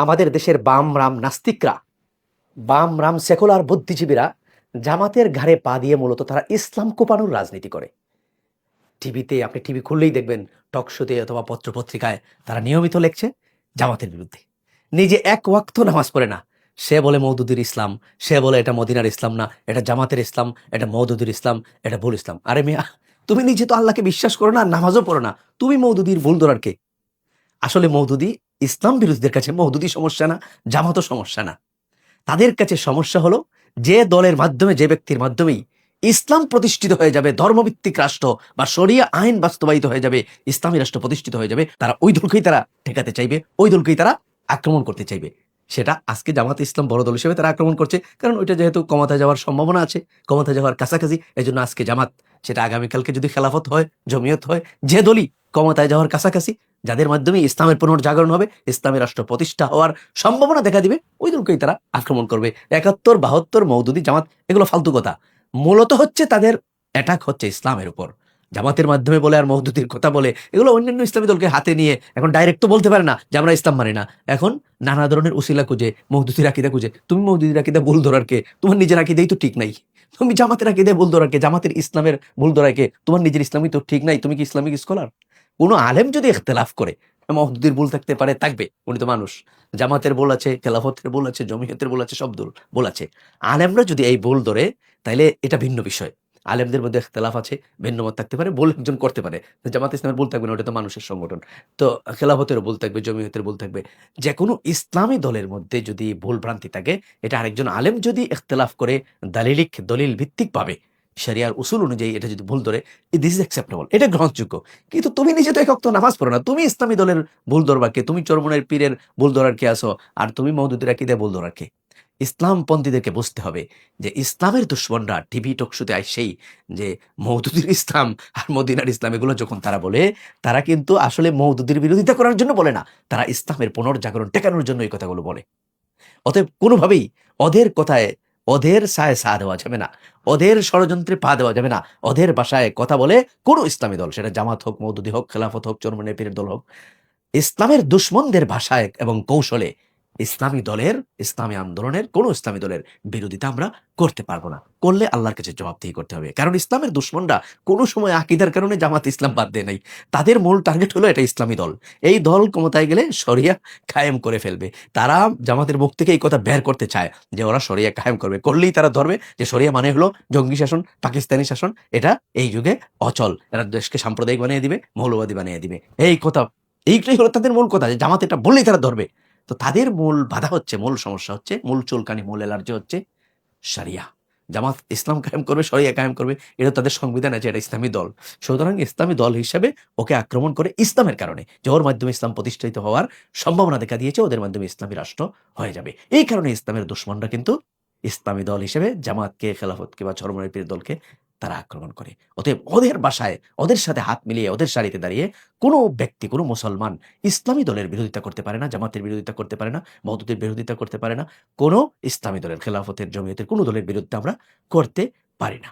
আমাদের দেশের বাম রাম নাস্তিকরা, বাম রাম সেকুলার বুদ্ধিজীবীরা জামাতের ঘাড়ে পা দিয়ে মূলত তারা ইসলাম কোপানোর রাজনীতি করে। টিভিতে, আপনি টিভি খুললেই দেখবেন টক শোতে অথবা পত্রপত্রিকায় তারা নিয়মিত লেখছে জামাতের বিরুদ্ধে। নিজে এক ওয়াক্ত নামাজ পড়ে না, সে বলে মওদুদির ইসলাম, সে বলে এটা মদিনার ইসলাম না, এটা জামাতের ইসলাম, এটা মওদুদির ইসলাম, এটা ভুল ইসলাম। আরে মিয়া, তুমি নিজে তো আল্লাহকে বিশ্বাস করো না, নামাজও পড়ো না, তুমি মওদুদির ভুল ধরার কে? আসলে মওদুদি ইসলাম বিরোধীদের কাছে মওদুদি সমস্যা না, জামাতও সমস্যা না। তাদের কাছে সমস্যা হলো যে দলের মাধ্যমে, যে ব্যক্তির মাধ্যমেই ইসলাম প্রতিষ্ঠিত হয়ে যাবে, ধর্মভিত্তিক রাষ্ট্র বা শরিয়া আইন বাস্তবায়িত হয়ে যাবে, ইসলামী রাষ্ট্র প্রতিষ্ঠিত হয়ে যাবে, তারা ওই দলকেই তারা ঠেকাতে চাইবে, ওই দলকেই তারা আক্রমণ করতে চাইবে। সেটা আজকে জামাত ইসলাম বড় দল হিসেবে তারা আক্রমণ করছে, কারণ ওইটা যেহেতু ক্ষমতায় যাওয়ার সম্ভাবনা আছে, ক্ষমতায় যাওয়ার কাছাকাছি, এই জন্য আজকে জামাত, সেটা আগামীকালকে যদি খেলাফত হয়, জমিয়ত হয়, যে দলই ক্ষমতায় যাওয়ার কাছাকাছি, যাদের মাধ্যমে ইসলামের পুনর্জাগরণ হবে, ইসলামী রাষ্ট্র প্রতিষ্ঠা হওয়ার সম্ভাবনা দেখা দিবে, ওই দলকেই তারা আক্রমণ করবে। ৭১, ৭২, মওদুদি, জামাত, এগুলো ফালতু কথা। মূলত হচ্ছে তাদের অ্যাটাক হচ্ছে ইসলামের উপর। জামাতের মাধ্যমে বলে আর মওদুদির কথা বলে, এগুলো অন্যান্য ইসলামী দলকে হাতে নিয়ে এখন ডাইরেক্ট তো বলতে পারে না যে আমরা ইসলাম মানি না। এখন নানা ধরনের উসিলা খুঁজে, মওদুদির আকিদা খুঁজে। তুমি মওদুদির আকিদা ভুল ধরার কে? তোমার নিজের আকিদাই তো ঠিক নাই। তুমি জামাতের আকিদায় ভুল ধরার কে? জামাতের ইসলামের ভুল ধরার কে? তোমার নিজের ইসলামই তো ঠিক নাই। তুমি কি ইসলামিক স্কলার? কোনো আলেম যদি ইখতিলাফ করে, মওদুদির ভুল থাকতে পারে, থাকবে, উনি তো মানুষ। জামাতের ভুল আছে, খেলাফতের ভুল আছে, জমিয়তের ভুল আছে, সব ভুল আছে। আলেমরা যদি এই ভুল ধরে, তাইলে এটা ভিন্ন বিষয়। আলেমদের মধ্যে ইখতিলাফ আছে, ভিন্ন মত থাকতে পারে, ভুল একজন করতে পারে। জামাত ইসলামের ভুল থাকবে না, ওটা তো মানুষের সংগঠন। তো খেলাফতেরও ভুল থাকবে, জমিয়তের ভুল থাকবে। যেকোনো ইসলামী দলের মধ্যে যদি ভুল ভ্রান্তি থাকে, এটা আরেকজন আলেম যদি ইখতিলাফ করে দলিল ভিত্তিক পাবে, শরিয়ার উসুল অনুযায়ী এটা যদি ভুল ধরে, দিস ইজ অ্যাকসেপ্টেবল, এটা গ্রহণযোগ্য। কিন্তু তুমি নিজে তো এক ওয়াক্ত নামাজ পড়ো না, তুমি ইসলামী দলের ভুল ধরবা কে? তুমি চরমনের পীরের ভুল ধরার কে আসো? আর তুমি মওদুদের আকিদায় ভুল ধরার কে? ইসলামপন্থীদেরকে বুঝতে হবে যে ইসলামের দুশ্মনরা টিভি টকশোতে আসেই যে মওদুদির ইসলাম আর মদিনার ইসলাম এগুলো যখন তারা বলে, তারা কিন্তু আসলে মওদুদির বিরোধিতা করার জন্য বলে না, তারা ইসলামের পুনর্জাগরণ টেকানোর জন্য এই কথাগুলো বলে। অতএব কোনোভাবেই ওদের কথায়, ওদের সায় সা দেওয়া যাবে না, ওদের ষড়যন্ত্রে পা দেওয়া যাবে না। ওদের ভাষায় কথা বলে কোনো ইসলামী দল, সেটা জামাত হোক, মওদুদি হোক, খেলাফত হোক, চরমনের পীরের দল হোক, ইসলামের দুশ্মনদের ভাষায় এবং কৌশলে ইসলামী দলের, ইসলামী আন্দোলনের, কোন ইসলামী দলের বিরোধিতা আমরা করতে পারবো না। করলে আল্লাহর কাছে জবাবদিহি করতে হবে। কারণ ইসলামের দুশ্মনরা কোনো সময় আকীদার কারণে জামাত ইসলাম বাদ দেয় নাই। তাদের মূল টার্গেট হলো এটা ইসলামী দল। এই দল ক্ষমতায় গেলে শরিয়া কায়েম করে ফেলবে। তারা জামাতের মুখ থেকে এই কথা বের করতে চায় যে ওরা শরিয়া কায়েম করবে। করলেই তারা ধরবে যে শরিয়া মানে হলো জঙ্গি শাসন, পাকিস্তানি শাসন। এটা এই যুগে অচল। এরা দেশকে সাম্প্রদায়িক বানিয়ে দিবে, মৌলবাদী বানিয়ে দিবে। এই কথা, এইটাই হলো তাদের মূল কথা, যে জামাত এটা বললেই তারা ধরবে। তো তাদের মূল বাধা হচ্ছে, মূল সমস্যা হচ্ছে, মূল চুলকানি, মূল এলার্জি হচ্ছে শরিয়া। জামাত ইসলাম কায়েম করবে, শরিয়া কায়েম করবে, এটা তাদের সংবিধান আছে, এটা ইসলামী দল। সুতরাং ইসলামী দল হিসেবে ওকে আক্রমণ করে ইসলামের কারণে, যে ওর মাধ্যমে ইসলাম প্রতিষ্ঠিত হওয়ার সম্ভাবনা দেখা দিয়েছে, ওদের মাধ্যমে ইসলামী রাষ্ট্র হয়ে যাবে। এই কারণে ইসলামের দুশ্মনরা কিন্তু ইসলামী দল হিসেবে জামাতকে, খেলাফতকে বা চরমনের পীর দলকে তারা আক্রমণ করে। অতএব ওদের বাসায়, ওদের সাথে হাত মিলিয়ে, ওদের সারিতে দাঁড়িয়ে কোনো ব্যক্তি, কোনো মুসলমান ইসলামী দলের বিরোধিতা করতে পারে না, জামাতের বিরোধিতা করতে পারে না, মওদুদের বিরোধিতা করতে পারে না, কোনো ইসলামী দলের, খেলাফতের, জমিয়তের কোনো দলের বিরুদ্ধে আমরা করতে পারি না।